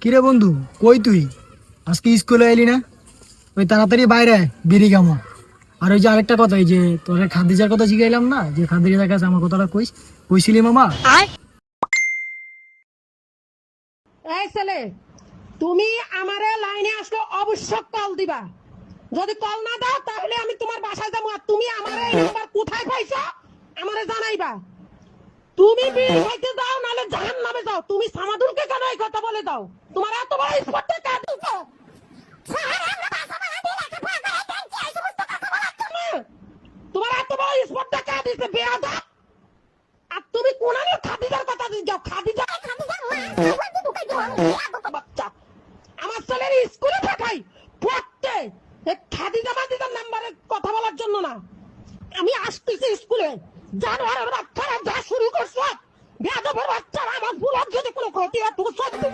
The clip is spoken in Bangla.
কিরে বন্ধু, কই তুই? আজকে স্কুলে এলি না? ওই তাড়াতাড়ি বাইরে আয়, বিড়ি কামো। আর ওই যে আরেকটা কথা, এই যে তোর খাদিজার কথা জিগাইলাম না, যে খাদিজার কাছে আমার কথাটা কইছিলি মামা? এই ছেলে, তুমি আমারে লাইনে আসলে অবশ্যই কল দিবা। যদি কল না দাও তাহলে আমি তোমার বাসায় যাবো। আর তুমি আমারে এই নাম্বার কোথায় পাইছো আমারে জানাইবা। তুমি বিড়ি খাইতে যাও নাহলে জাহান্নামে যাও। তুমি সামাদুলকে কেন এই কথা বলে দাও? তোমার এত বড় স্পর্ধা কার দিছে? তোমার এত বড় স্পর্ধা কার দিছে বেয়াদব? আর তুমি কোনারে খাদিজার কথা যাও। খাদিজা বাচ্চা আমার ছেলের স্কুলে পাঠাই পড়তে, খাদিজা মাদিজার নাম্বারে কথা বলার জন্য না। আমি আসতেছি স্কুলে, জানোয়ারের বাচ্চারা যা শুরু করছো, বেয়াদবের বাচ্চারা, আমার বুলার যদি কোনো ক্ষতি হয় তোকে সত্যি